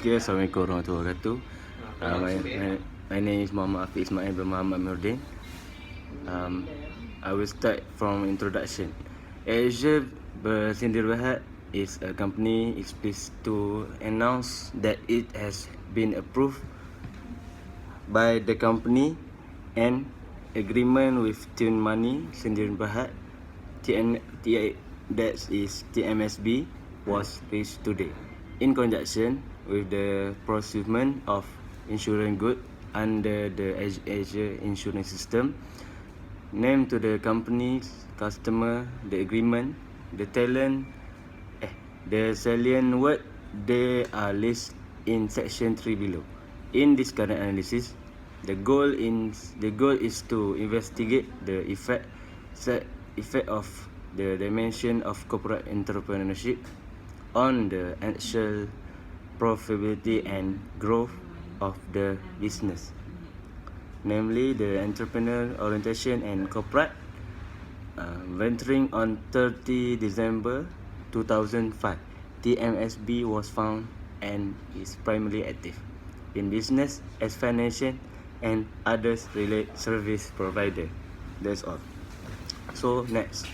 Okay, Assalamualaikum warahmatullahi wabarakatuh. My name is Muhammad Afiq Ismail bin Muhammad Nurdin. I will start from introduction. AirAsia Bersindir Berhad is a company is pleased to announce that it has been approved by the company and agreement with Tune Money Sindir Berhad that is TMSB was reached today in conjunction with the procurement of insurance goods under the Asia insurance system. Name to the company's customer, the agreement, the salient word, they are listed in section 3 below. In this current analysis, the goal is to investigate the effect of the dimension of corporate entrepreneurship on the actual profitability and growth of the business, namely the entrepreneur orientation and corporate venturing on 30 December 2005. TMSB was found and is primarily active in business as financial and others related service provider. That's all. So next.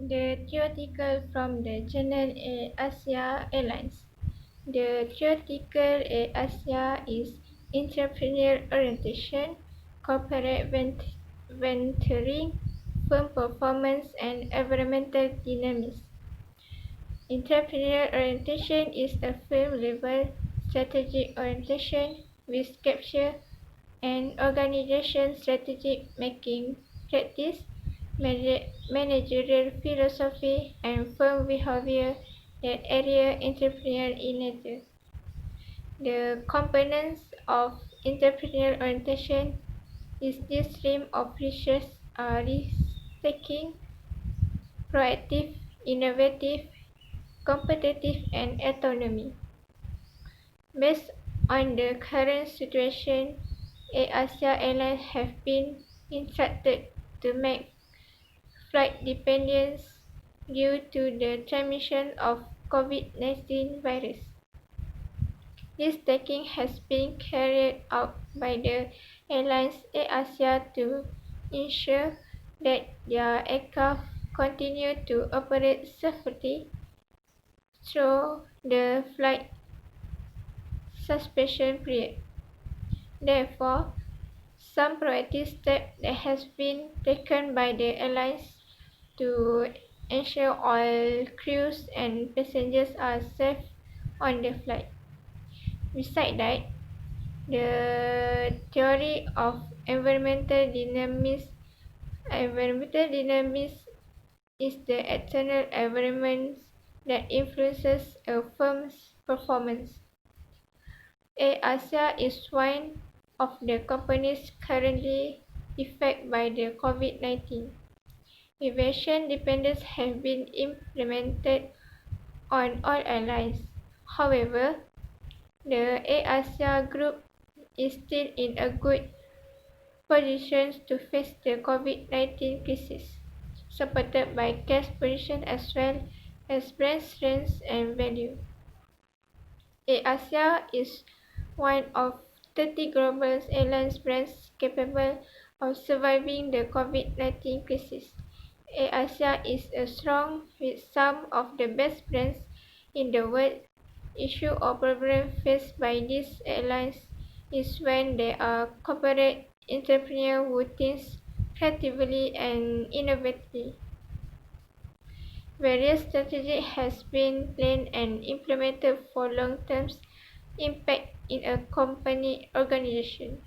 The theoretical from the journal Asia Airlines. The theoretical Asia is entrepreneur orientation, corporate venturing, firm performance, and environmental dynamics. Entrepreneur orientation is a firm level strategic orientation with capture and organization strategic making practice, managerial philosophy, and firm behavior that area entrepreneur in nature. The components of entrepreneurial orientation is this stream of research are risk-taking, proactive, innovative, competitive, and autonomy. Based on the current situation, AirAsia Airlines have been instructed to make flight dependence due to the transmission of COVID-19 virus. This taking has been carried out by the airlines AirAsia to ensure that their aircraft continue to operate safely through the flight suspension period. Therefore, some proactive steps that has been taken by the airlines to ensure all crews and passengers are safe on the flight. Besides that, the theory of environmental dynamics is the external environment that influences a firm's performance. AirAsia is one of the companies currently affected by the COVID-19. Aviation dependence have been implemented on all airlines. However, the AirAsia Group is still in a good position to face the COVID-19 crisis, supported by cash position as well as brand strength and value. AirAsia is one of 30 global airline brands capable of surviving the COVID-19 crisis. AirAsia is strong with some of the best brands in the world. Issue or problem faced by these airlines is when they are corporate entrepreneurs who think creatively and innovatively. Various strategies has been planned and implemented for long-term impact in a company organization.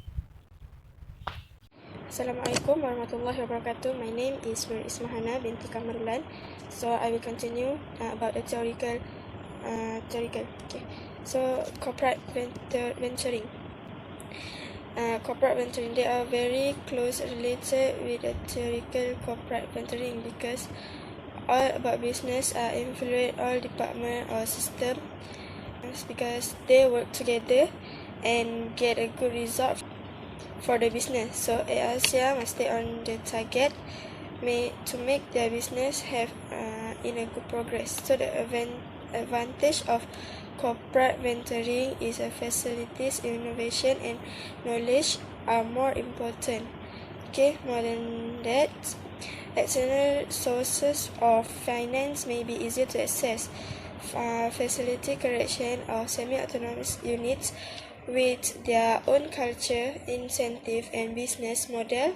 Assalamualaikum warahmatullahi wabarakatuh. My name is Nur Ismahana binti Kamarlan. So I will continue about the theoretical. Okay. So corporate venturing. Corporate venturing, they are very close related with the theoretical corporate venturing because all about business are influence all department or system because they work together and get a good result for the business. So AirAsia must stay on the target to make their business have in a good progress. So the advantage of corporate venturing is a facilities, innovation and knowledge are more important. Okay, more than that, external sources of finance may be easier to access. Facility correction or semi-autonomous units with their own culture, incentive and business model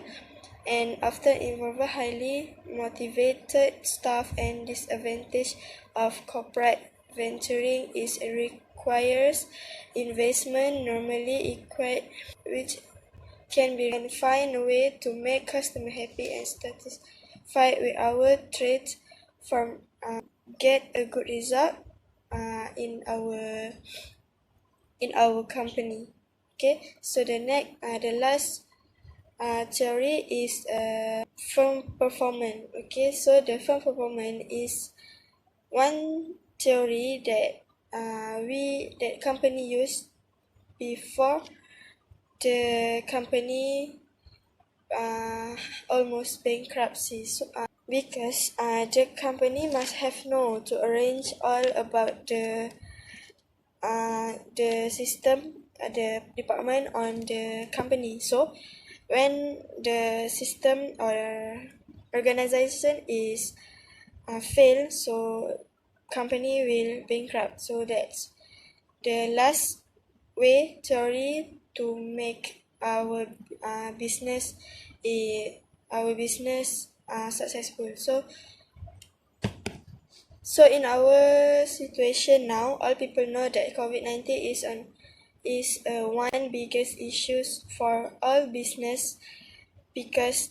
and often involve highly motivated staff, and disadvantage of corporate venturing is requires investment normally equate which can be and find a way to make customer happy and satisfied with our trade from get a good result in our company. Okay, so the last theory is firm performance. Okay, so the firm performance is one theory that that company used before the company almost bankruptcy. So, because the company must have known to arrange all about the system, the department on the company. So when the system or organization is fail, so company will bankrupt. So that's the last way theory to make our business successful. So in our situation now, all people know that COVID-19 is one biggest issues for all business because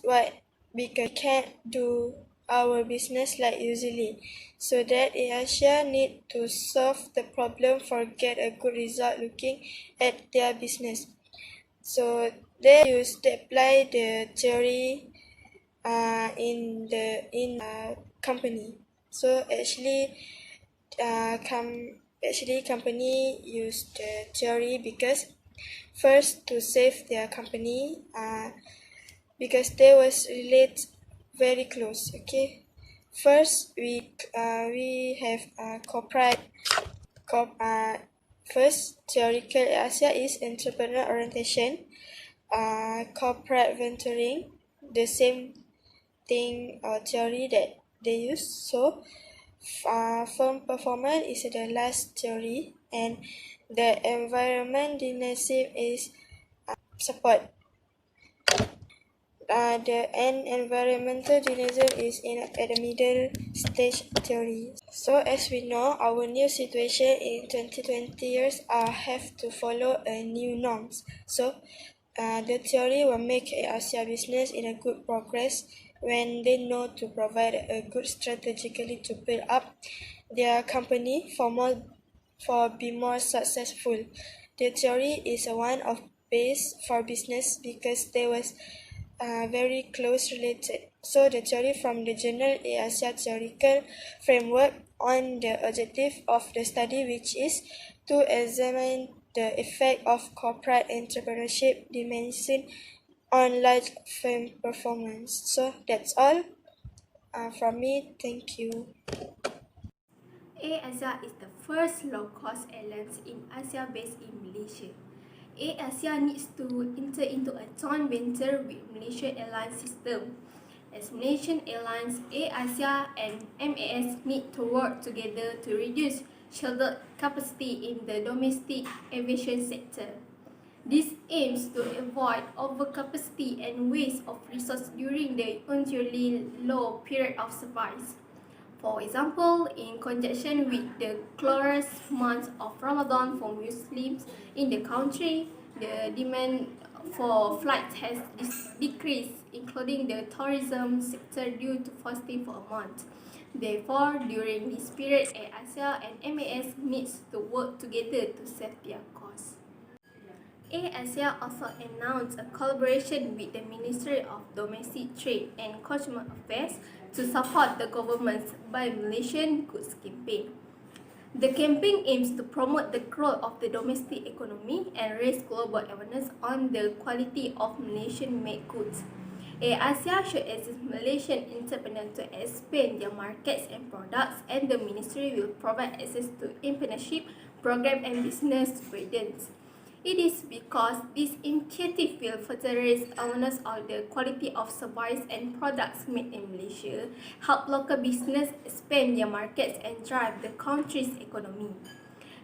we can't do our business like usually. So that Asia need to solve the problem for get a good result looking at their business. So they apply the theory in company. So actually company use the theory because first to save their company because they was relate very close. Okay, first we have corporate first theoretical Asia is entrepreneur orientation, corporate venturing, the same thing or theory that they use. So firm performance is the last theory, and the environment dynamic is support. The environmental dynamism is at the middle stage theory. So as we know, our new situation in 2020 years have to follow a new norms. So the theory will make Asia business in a good progress when they know to provide a good strategically to build up their company for be more successful. The theory is one of base for business because they was very close related. So the theory from the journal Asia theoretical framework on the objective of the study, which is to examine the effect of corporate entrepreneurship dimension on large firm performance. So that's all from me. Thank you. AirAsia is the first low-cost airlines in Asia based in Malaysia. AirAsia needs to enter into a joint venture with Malaysia Airlines system. As Malaysian Airlines, AirAsia and MAS need to work together to reduce sheltered capacity in the domestic aviation sector. This aims to avoid overcapacity and waste of resources during the unusually low period of supplies. For example, in conjunction with the glorious month of Ramadan for Muslims in the country, the demand for flights has decreased, including the tourism sector due to fasting for a month. Therefore, during this period, AirAsia and MAS needs to work together to save their costs. AirAsia also announced a collaboration with the Ministry of Domestic Trade and Consumer Affairs to support the government's Buy Malaysian Goods campaign. The campaign aims to promote the growth of the domestic economy and raise global awareness on the quality of Malaysian-made goods. AirAsia should assist Malaysian entrepreneurs to expand their markets and products, and the ministry will provide access to internship program and business guidance. It is because this initiative will further raise awareness of the quality of supplies and products made in Malaysia, help local business expand their markets, and drive the country's economy.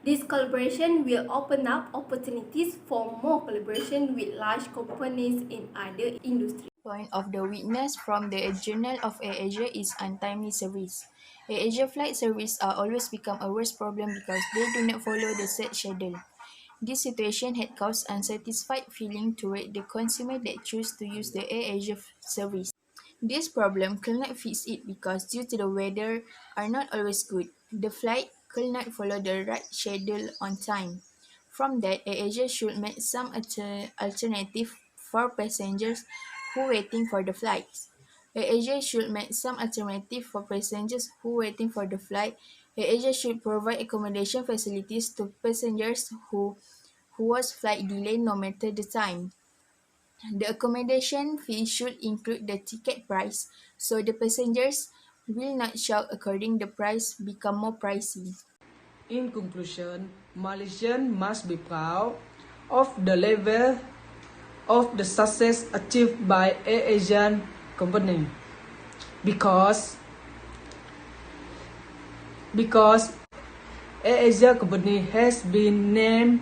This collaboration will open up opportunities for more collaboration with large companies in other industries. Point of the witness from the Journal of AirAsia is untimely service. AirAsia flight service are always become a worse problem because they do not follow the set schedule. This situation had caused unsatisfied feeling toward the consumer that choose to use the AirAsia service. This problem could not fix it because due to the weather are not always good, the flight could not follow the right schedule on time. From that, AirAsia should make some alternative for passengers who waiting for the flights. AirAsia should make some alternative for passengers who waiting for the flight. AirAsia should provide accommodation facilities to passengers who was flight delay no matter the time. The accommodation fee should include the ticket price, so the passengers will not shout according the price become more pricey. In conclusion, Malaysians must be proud of the level of the success achieved by AirAsia company because AirAsia company has been named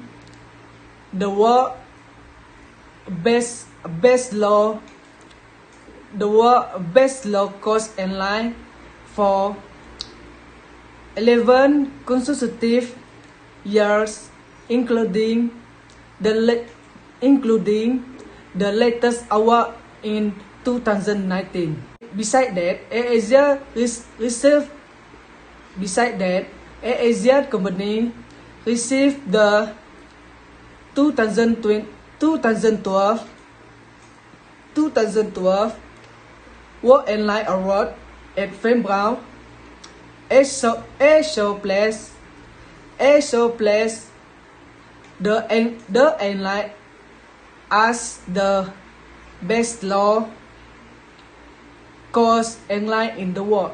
the world best low cost airline for 11 consecutive years, including the latest award in 2019. Besides that, AirAsia company received the 2012 World Airline Award at Farnborough. Air Place the airline as the best low cost airline in the world.